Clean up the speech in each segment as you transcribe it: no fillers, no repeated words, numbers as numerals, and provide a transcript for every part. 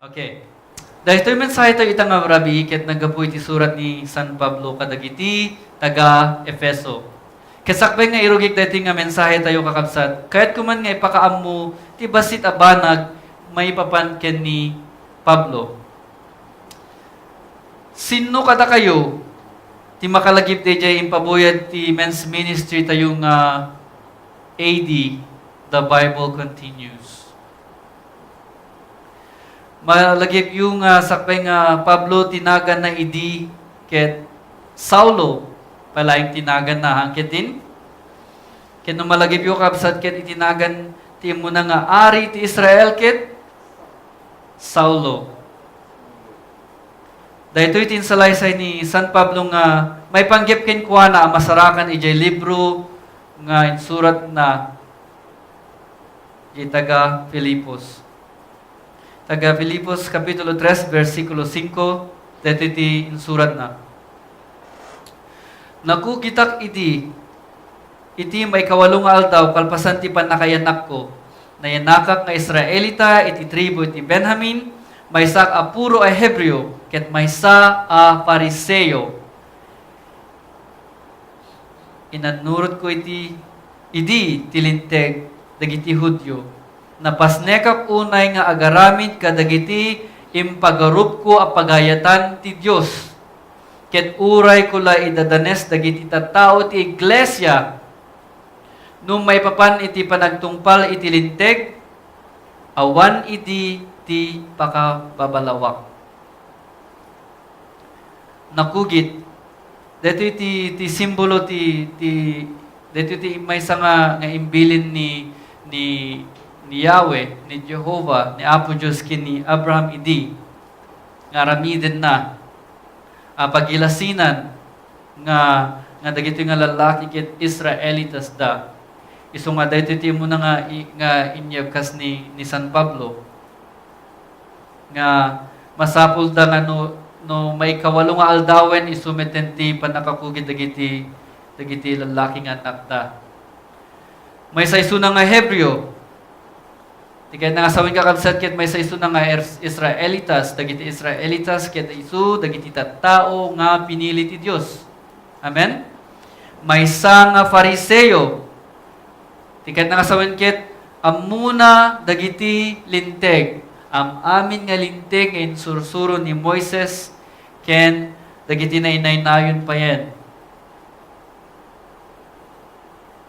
Okay. Dahil ito'y mensahe tayo itang Rabi, ket nagapu iti surat ni San Pablo kadagiti taga Efeso. Kasakbay nga irugik dati nga mensahe tayo kakabsat. Kahit kuman nga ipakaam mo, ti basit abanag, may papanken ni Pablo. Sino kada kayo, ti makalagip di jay impabuyad ti men's ministry tayo nga AD, the Bible continues. Malagip yung sakbay nga Pablo tinagan na idi ket Saulo palaing tinagan na hangketin. Ket no malagip yung kabsat ket itinagan ti muna nga ari ti Israel ket Saulo. Dahito itinsallaysay ni San Pablo nga may panggip ken kuana masarakan ijay libro nga insurat na itaga Filipos. Taga Filipos Kapitulo 3, versikulo 5, dito iti insurat na. Nakukitak iti may kawalong aldaw, kalpasan ti panakayanak ko, na yanakak nga Israelita, iti tribo iti Benjamin, may sak a puro a Hebreo, ket may sa a Pariseo. Inanurot ko idi tilinteg, dagiti Hudyo, napasnekak unay nga agaramid kadagiti impagarup ko a pagayatan ti Dios. Ket uray ko la idadanes dagiti tattao ti iglesia nung may papan iti panagtungpal iti linteg awan iti ti pakababalawak. Nakugit dito iti simbolo dito iti may nga imbilin ni Yahweh, ni Jehovah, ni Apo Diyos kini Abraham idi, nga ramiden na, pagilasinan, nga dagito nga lalaki ket Israelitas da. Iso nga dahito iti mo na nga inyabkas ni San Pablo, nga masapul da nga no may kawalo nga aldawen isumeten ti panakakugid dagiti lalaki nga anak da. May sayso na nga Hebreo, di kaya nangasawin kakabsat ket may sayso na nga Israelitas, dagiti Israelitas ket isu dagiti tattao nga pinili ti Dios. Amen? May sa nga Fariseo, di kaya nangasawin ket amuna dagiti linteg, amin nga linteg nga insursuro ni Moises ken dagiti nainaynayon pa yan.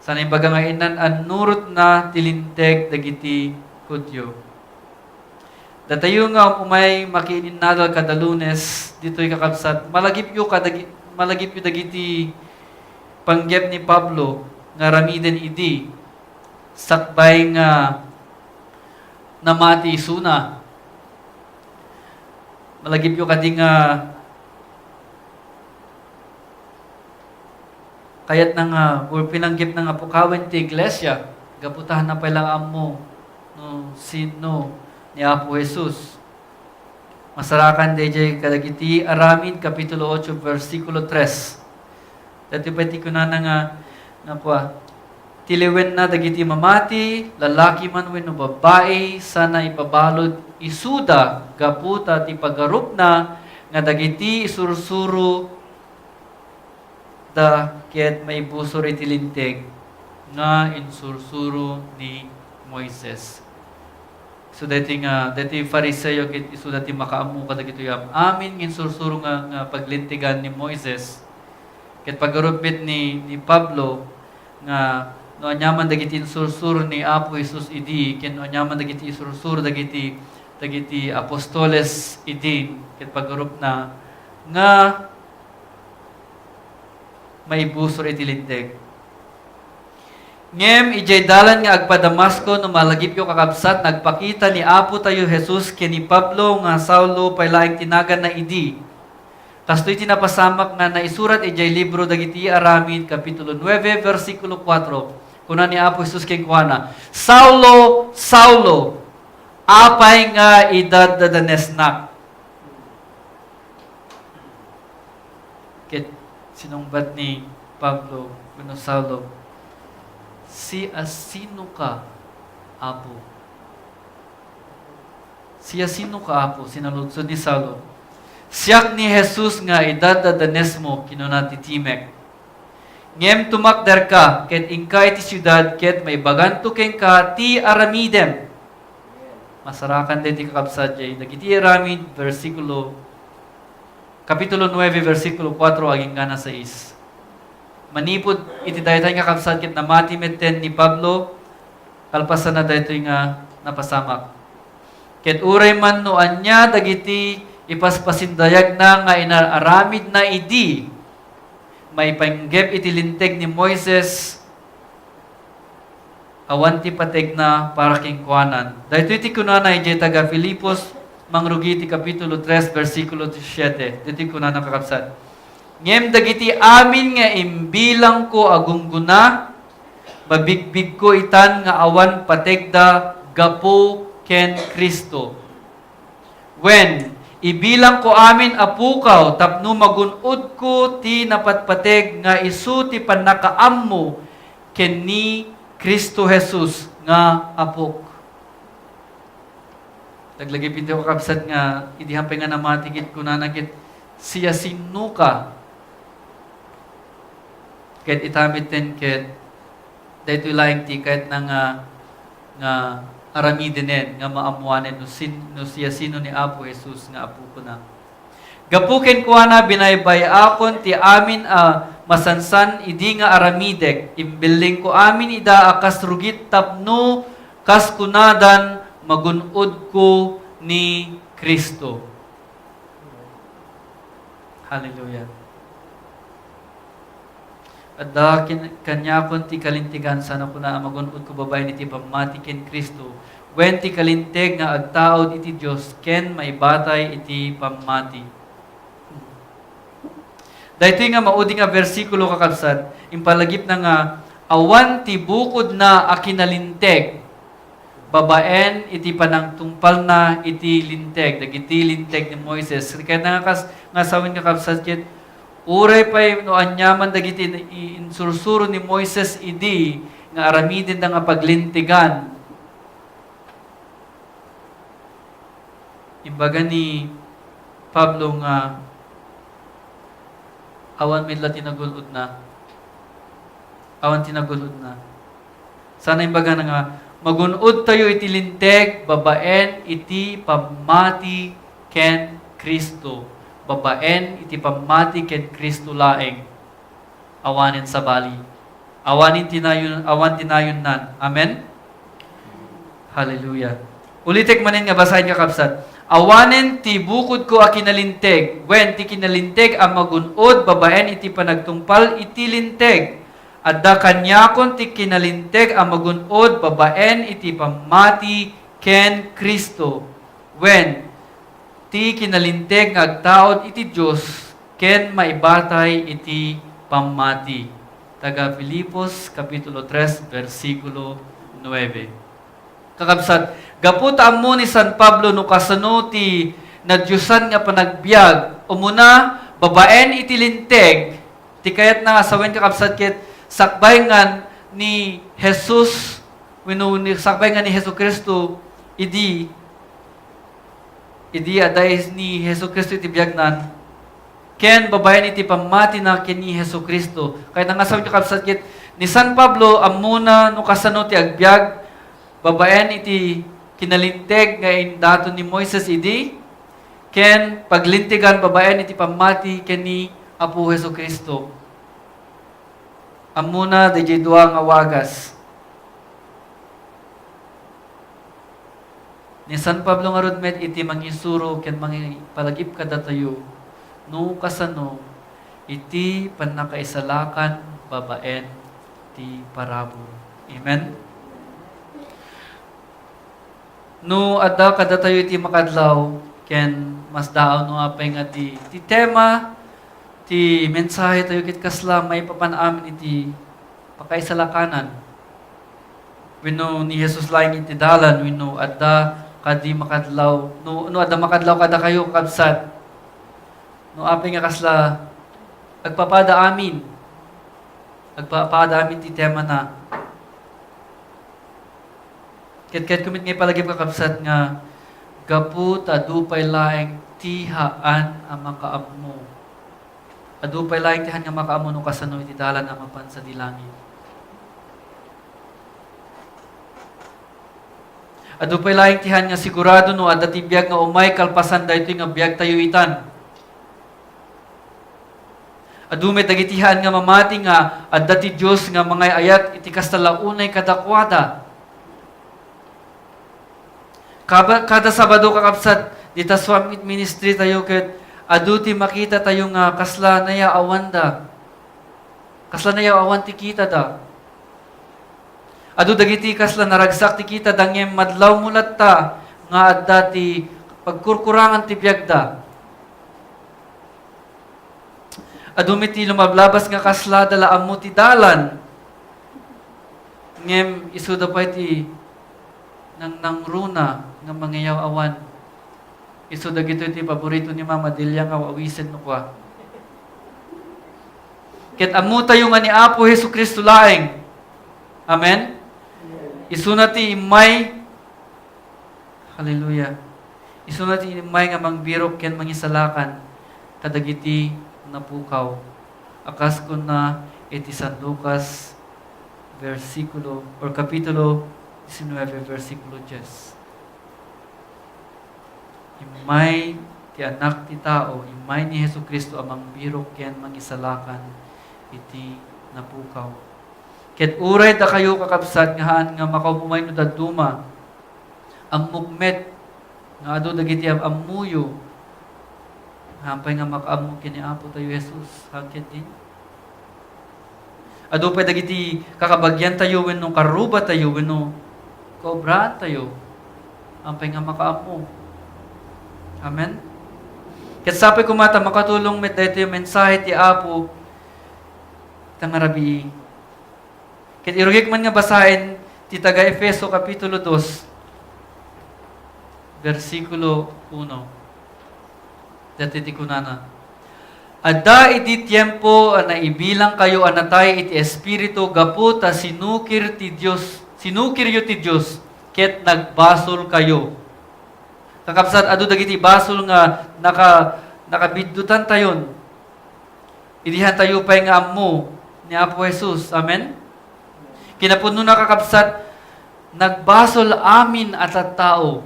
Sana yung baga nga inan anurot na tilinteg dagiti Hudyo. Datayo nga umay makinin nadal kada Lunes dito'y kakabsat. Malagip yu dagiti panggep ni Pablo nga ramiden idi sakbay nga namati isuna. Malagip yu kadi nga kayat na nga or pinanggip na nga pukawen ti iglesia gaputahan na pala amo no sino ni Apo Jesus. Masarakan DJ kadagiti Aramid Kapitulo 8 versikulo 3. Dati pati ko na nga tiliwen na dagiti mamati, lalaki man wenno babae, sana ipabalod isuda gaputa ti pagarup na nga dagiti isursuro da ket may busor iti linteg nga insursuro ni Moises. So dati Fariseo ket isu dati makaamu kadagito yam amin insursuro nga paglintigan ni Moises ket pagarupit ni Pablo nga no anyaman dagiti insursuro ni Apo Jesus idi ken no anyaman dagiti insursuro dagiti apostoles idi ket pagarup na nga may busor iti linteg. Ngem ijay dalan nga agpa Damasco no malagip yung kakabsat nagpakita ni Apo tayo Jesus kini Pablo nga Saulo paylaing tinagan na idi. Kastoy tinapasamak nga naisurat ijay libro dagiti Aramid Kapitulo 9 versikulo 4. Kuna ni Apo Jesus ken kuana, Saulo, Saulo, apay nga idadadanesnak. Ket sinungbat ni Pablo kuno Saulo, sino ka, Apo? Siya sino ka Apo? Sinaludsod ni Saulo. Siyak ni Jesus nga idadadanes mo kinuna ti Timek. Ngem tumakder ka, ket ingka iti syudad, ket may baganto ken ka ti aramidem. Masarakan din ti kakabsat jay. Dagiti aramid, Kapitulo 9, versikulo 4, aging gana 6. Manipod iti daytay nga kakabsat, ket namati metten ni Pablo, kalpasan na daytoy nga napasamak. Ket uray man no anya, dagiti ipaspasindayag na nga inaaramid na idi, may panggep iti linteg ni Moises, awan ti pateg na para kingkuanan. Dahito iti kunana iti taga Filipos, mangrugi ti Kapitulo 3, versikulo 7. Dito kunana kakabsat. Ngem dagiti amin nga imbilang ko agungguna, babigbig ko itan nga awan pategda gapo ken Kristo. When ibilang ko amin apukaw, tapno magunod ko ti napatpateg nga isu ti panakaam mo ken ni Kristo Jesus nga apok. Taglagay pinto ko kapsat nga, idihampay nga namatikit ko na nakit siya sino ka. Ket itamit ten ket, dahito ilayang ti kahit na nga aramidinen nga maamuanen no siya sino ni Apo Jesus nga apo ko na. Gapuken ko na binaybay akon ti amin masansan idi nga aramidek. Imbiling ko amin ida akas rugit tapno kas kunadan magunod ko ni Kristo. Hallelujah. Adda kanya kon ti kalintigan sana ko na magunod ko babay ni ti pamati ken Kristo. Wen ti kalinteg nga agtaod iti Dios ken maibatay iti pamati. Daytoy nga maudi nga bersikulo kakabsat, impalagip na nga awan ti bukod na akinalinteg. Babaen iti panangtungpal na iti linteg, dagiti linteg ni Moises. Kaya nga sawin kakabsat ket uray pay no anyaman dagiti insursuro ni Moises idi nga aramidin nga paglintigan. Imbaga ni Pablo nga awan midla tinagulod na. Awan tinagulod na. Sana imbaga na nga magunod tayo iti linteg, babaen iti pamati ken Kristo. Babaen iti pamati ken Kristo laeng. Awanin sa bali. Awan tinayon nan. Amen? Hallelujah. Ulitek manin nga basahin ka kapsat. Awanen ti bukod ko a kinalinteg. Wen ti kinalinteg ang magunod, babaen iti panagtungpal iti linteg. Adda kanyakon ti kinalinteg ang magunod, babaen iti pamati ken Kristo. Wen ti kinalinteg nga agtaod iti Dios ken maibatay iti pamati. Taga Filipos Kapitulo 3 versikulo 9. Kakabsat, gapot amo ni San Pablo no kasano ti nadyusan nga panagbiag, umuna babaen iti linteg, ti kayat na asawen kakabsat ket sakbay nga ni Jesus, sakbay nga ni Hesus Kristo, idi aday ni Hesus Kristo iti biagnan, ken babaen iti pamati na ken ni Hesus Kristo. Kaya nga asawen kakabsat ket ni San Pablo amuna no kasano ti agbiag, babaen iti kinalinteg nga dato ni Moises idi, ken paglintigan babaen iti pamati ken ni Apo Hesus Kristo. Amuna DJ duwa nga wagas. Ni San Pablo nga rudmet iti mangisuro ken mangipalagip kada tayo no kasano iti panakaisalakan babaen ti parabor. Amen. No adda kada tayo iti makadlaw ken mas daaw no apay nga ti tema ti mensahe tayo ket kasla may papanaamin iti pakaisalakanan. Wenno ni Jesus laing iti dalan wenno adda kadi makadlaw no adda makadlaw kada kayo kabsat. No apay nga kasla agpapada amin. Agpapada amin ti tema na Ket kumit ngay palagip kakabsat nga Gaput adupay laeng tihaan ang makaammo. Adupay laeng tihaan nga makaammo no kasano iti dalan ang mapan sa dilangit. Adupay laeng tihaan nga sigurado no adda ti biag nga umay kalpasan daytoy nga biag tayo itan. Adumay dagitihan nga mamati nga adda ti Dios nga mga ayat iti kastalaunay kadakwada. Kada Sabado kakabsat dita Swamit Ministry tayo ket adu ti makita tayo nga kasla naya awanda. Kasla naya awan ti kita da. Adu dagiti kasla naragsak ti kita dangem madlaw mulat ta nga adda ti pagkurkurangan ti biagda. Adu ti lumablabas nga kasla dala ammo ti dalan. Ngem isuda pa ti nang runa nga mangyayaw awan. Isu dagito iti paborito ni Mama Delia nga wawisen no kwa. Ket ammo tayo nga ni Apo Hesukristo laeng. Amen. Isu na ti imay. Hallelujah. Isu na ti imay nga mangbirok ken mangisalakan kadagiti napukaw. Akas kun na iti San Lucas versikulo or kapitulo 19 versikulo 10. Imay ti anak ti tao, imay ni Hesukristo amang birok ken mangisalakan iti napukaw. Ket uray da kayo kakabsat nga haan nga makapumay no daduma ang mukmet nga adu dagiti ammuyo hampay nga makaammo kini Apo tayo Jesus hangket din. Adu pa dagiti kakabagyan tayo wenno karuba tayo wenno kobraan tayo hampay nga makaammo. Amen? Ket sapay kumata makatulong met daytoy mensahe ti Apo tangarabi. Ket irugik man nga basahin ti taga Efeso kapitulo 2 versikulo 1. Dati ti kunana. Adda iti tiempo na ibilang kayo anatay iti espiritu gapu ta sinukir yo ti Dios ket nagbasol kayo. Kakabsat adu dagiti basol nga nakabiddutan tayon. Idihan tayo pay nga ammo ni Apo Jesus. Amen. Kinapuno na kakabsat nagbasol amin at tao.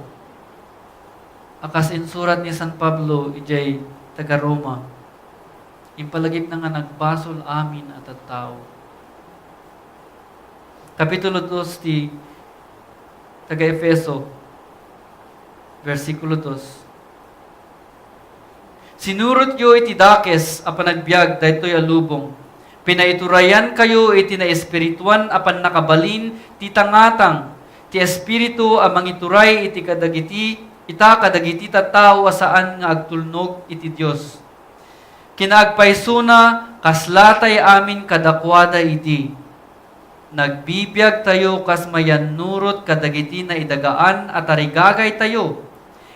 Akas insurat ni San Pablo ijay taga Roma. Impalagip na nga nagbasol amin at tao. Kapitulo 2 ti taga Efeso versikulo 2. Sinurot yo iti dakes apan nagbiag daytoy alubong. Pinaiturayan kayo iti na espirituan apan nakabalin ti tangatang. Ti espiritu amang ituray iti kadagiti tattao asaan nga agtulnog iti Dios. Kinaagpaysuna kaslatay amin kadakwada iti. Nagbibiyag tayo kas mayanurot kadagiti na idagaan at arigagay tayo.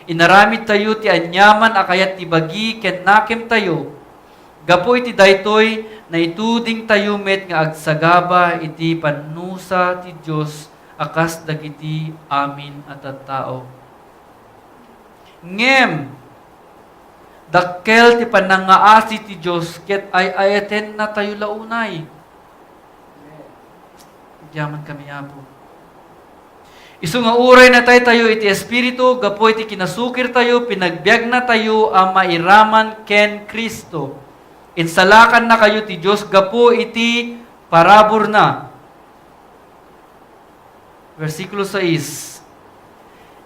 Inaramid tayo ti anyaman akayat ti bagi ken nakem tayo. Gapo iti daytoy na ituding tayo met nga agsagaba iti panusa ti Dios akas dagiti amin at tao. Ngem dakkel ti panangaasi ti Dios ket ay ayaten na tayo launay. Diyaman kami Apo. Isu nga uray na tayo iti espiritu gapo iti kinasukir tayo pinagbiag na tayo ang mairaman ken Kristo. Insalakan na kayo ti Dios gapo iti parabor na. Versikulo 6.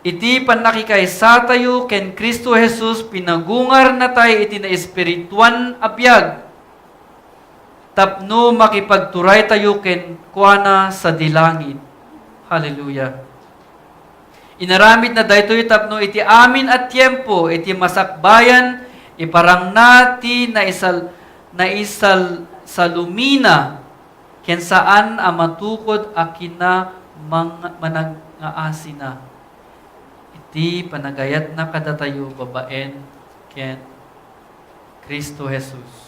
Iti panakikaysa tayo ken Kristo Jesus pinagungar na tayo iti na espirituan abiyag. Tapno makipagturay tayo ken kuana sa dilangit. Hallelujah. Inaramid na daytoy tapno iti amin at tiempo iti masakbayan iparang nati na isal salumina ken saan a matukod akina manangaasi na. Iti panagayat na kadatayo babaen ken Kristo Jesus.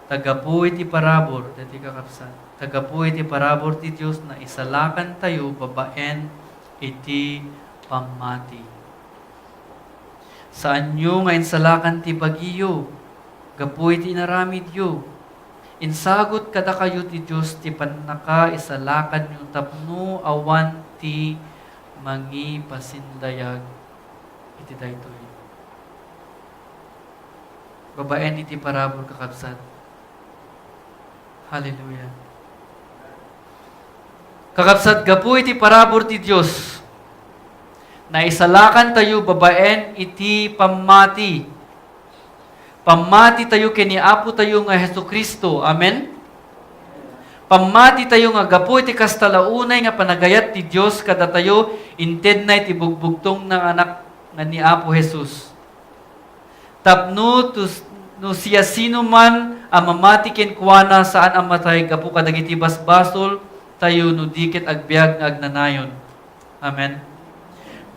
Tagapu iti parabor, dati kakapsan. Tagapu iti parabor ti Dios na isalakan tayo babaen iti pamati. Saan nyo nga insalakan ti bagiyo, gapuy ti inaramid yo. Insagot kada kayo ti Diyos ti panaka isalakan nyo tapno awan ti mangi pasindayag iti daytoy. Babaen iti parabol kakabsat. Hallelujah. Kakabsat gapu iti parabor ti Diyos na isalakan tayo babaen iti pamati. Pamati tayo kini Apo tayo nga Hesus Kristo. Amen? Pamati tayo nga gapu iti kastalaunay nga panagayat ti Diyos kada tayo inted na iti bugbugtong ng anak nga ni Apo Jesus. Tapno no siya sino man ang mamati ken kuana saan ang matay gapu kadagiti basbasol tayo no dikit agbiag nga agnanayon. Amen.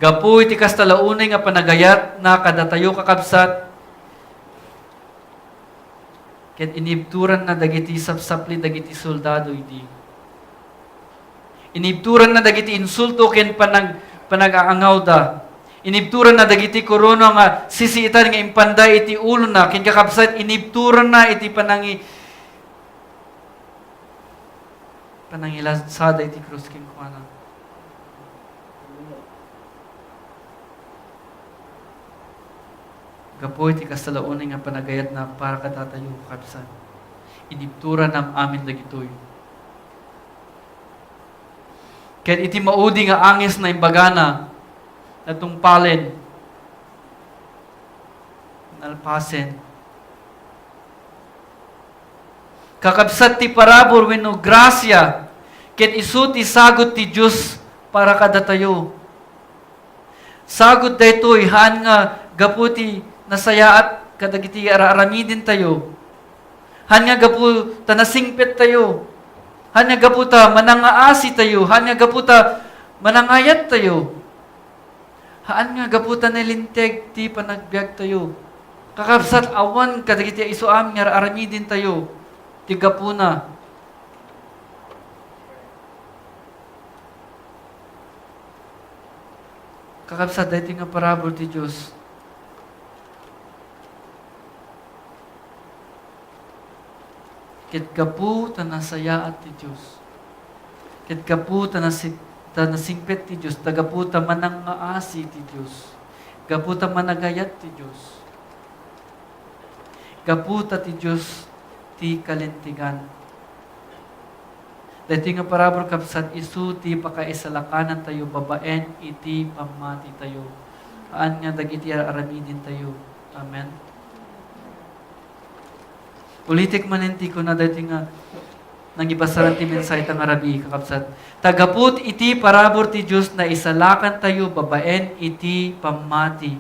Gapu iti kastalaunay nga panagayat na kada tayo kakabsat ket inibturan na dagiti sapsapli dagiti soldado idi. Inibturan na dagiti insulto ken panag-aangaw da. Inibturan na dagiti korona nga sisiitan nga impanday iti ulo na ken kakabsat inibturan na iti panangilasada iti krus ken kuana. Gapo iti kastalaunay nga panagayat na para katatayo kakabsat. Inibturan ng amin dagitoy. Ken iti maudi nga angis na imbagana natungpalen, nalpasen. Kakabsat ti parabor wenno grasya, ket isu ti sagot ti Dios para kada tayo. Sagot daytoy haan nga gapu ti nasayaat kadagiti araramidin tayo. Han nga gapu ta nasingpet tayo. Han nga gapu ta manangaasi tayo. Han nga gapu ta manangayat tayo. Haan nga gaputan na linteg ti panagbiag tayo. Kakabsat awan kadagiti isu am nga aramidin tayo. Ti gapuna. Kakabsat dayti nga parabol ti Dios. Ket gapu ta nasayaat ti Dios. Ket gapu ta nasingpet ti Diyos, tagaputa manangaasi ti Diyos. Gaputa managayat ti Diyos. Gaputa ti Diyos ti kalintigan. Dito nga parabor kapsat isu ti pakaisalakanan tayo babaen iti pamati tayo. Aan nga dagiti aramidin tayo. Amen. Ulitik manenti ko na dito nga nang ibasaran ti mensay tang Arabi kakabsat. Tagaput iti parabor ti Diyos na isalakan tayo babaen iti pamati.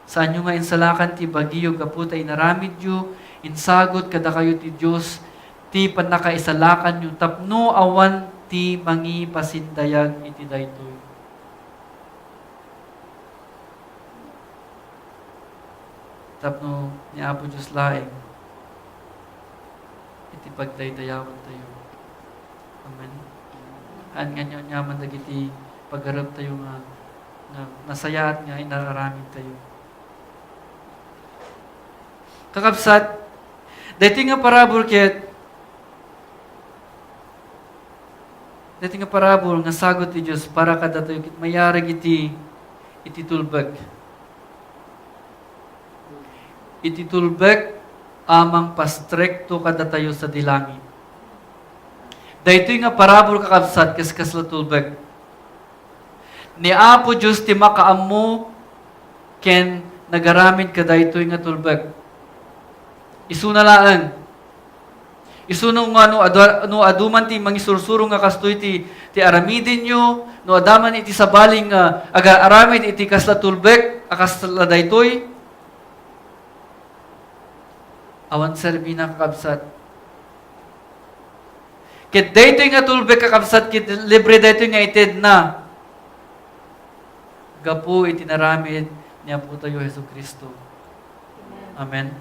Saan nyo nga insalakan ti bagiyo gaput ay naramid yu, insagot kada kayo ti Diyos, ti panakaisalakan nyo, tapno awan ti mangi pasindayag iti daytoy. Tapno ni Apo Diyos laeng, iti pagdaydayawan tayo. Amen. Han nga nyo nyaman dagiti pagharap tayo nga nasayat nga inararamid tayo. Kakabsat, dito nga parabol dito nga parabol nga sagot ti Diyos para kada tayo mayarag iti tulbag. Iti tulbag amang pastrekto kada tayo sa dilangit. Dahito nga parabol kakabsat kas latulbag. Ni Apo Diyos ti makaamu ken nagaramid ka dahito nga tulbag. Isu na laan. Isu no aduman ti mangisursurong nga kastoy ti aramidin nyo, no adaman iti sabaling aramid iti kaslatulbag, akasla daytoy, awan serbi na kakabsat. Kit daytoy nga tulbek kakabsat, kit libre daytoy nga ited na. Gapu iti naramid niya po tayo Hesus Kristo. Amen.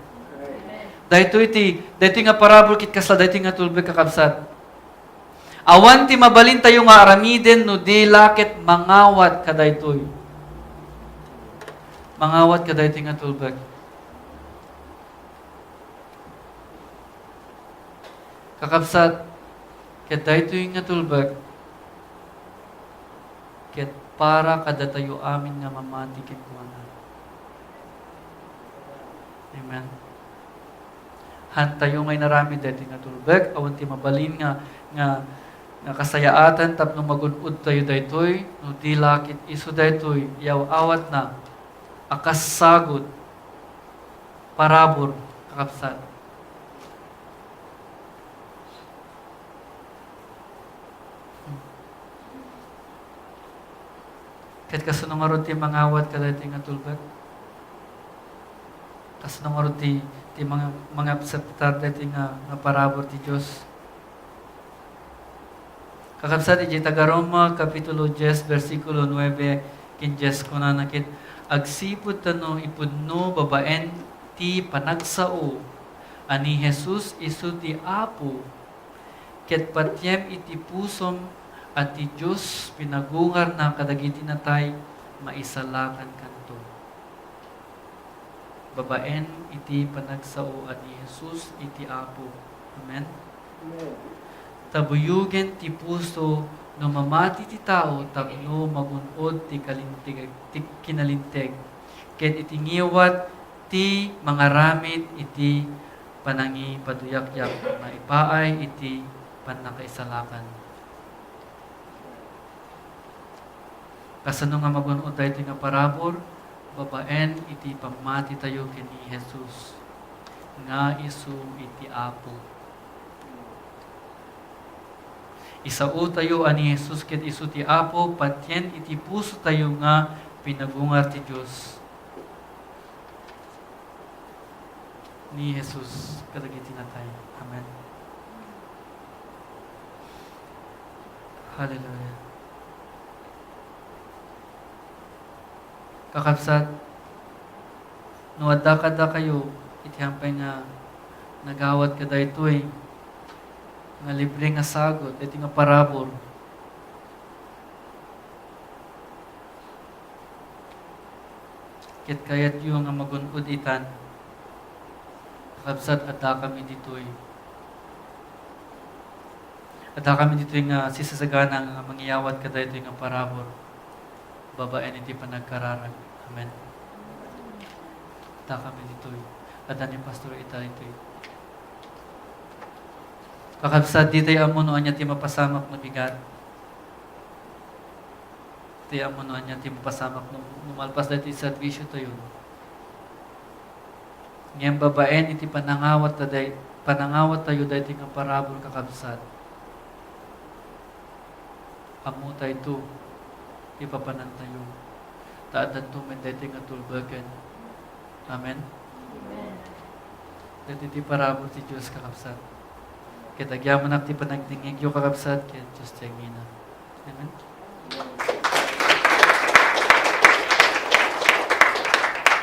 Daytoy nga parabol kit kasla daytoy nga tulbek kakabsat. Awan ti mabalin tayo nga aramiden no di lakit mangawat kadaytoy. Mangawat kadaytoy nga tulbag. Kakabsat, ket daytoy nga tulbag, ket para kada tayo amin nga mamati ket kuana. Amen. Han tayo ngay narami daytoy nga tulbag, awan ti mabalin nga kasayaatan tapno magun-ud tayo daytoy, no di lakit isu daytoy, yaw awat na akas sagot parabor kakabsat. Ket kasano nga ron ti mangawat kadaytoy nga tulbag? Kasano nga ron ti mga saptar daytoy nga parabor ti Dios? Kakabsat iti taga Roma kapitulo 10 versikulo 9 ken 10 kunana ket agsipud tano ipudno babaen ti panagsao ani Jesus isu ti Apo ket patyem iti pusom at ti Diyos pinagungar na kadagiti natay maisalakan kanto. Babaen iti panagsao at ni Jesus iti Apo. Amen? Tabuyugen ti puso no mamati ti tao tapno magunod ti kinalinteg. Ket iti ngiwat ti mga ramit iti panangi paduyak-yak na ipaay iti panakaisalakan. Kasano nga magunod tayo nga parabor, babaen iti pamati tayo ken ni Jesus nga isu iti Apo. Isao tayo ani Jesus ket isu ti Apo, patyen iti puso tayo nga pinagungar ti Dios ni Jesus kadagiti natay. Amen. Hallelujah. Kakabsat, no adda kada kayo, iti hampay nga nagawat ka daytoy, nga libre nga sagot, iti nga parabor. Ket kayat yung nga magunod itan, kakabsat adda kami ditoy. Adda kami ditoy nga sisasagana nga mangyawat ka daytoy nga parabor. Babaen iti panagkararag. Amen. Ta kami ditoy. Adda ni Pastor ita ditoy. Kakabsat ditay amo no anya ti mapasamak no bigat. Ti amo no anya ti mapasamak no malpas daytoy sa servisyo tayo. Ngem babaen iti panangawat tayo daytoy nga parabol kakabsat. Amo tayo to ipapanan tayo. Taadan to men daytoy nga tulbagan. Amen. Amen. Daytoy ti parabol ti Dios kakabsat. Ket agyaman ti panagdingig yo kakabsat ket Dios ti agina. Amen.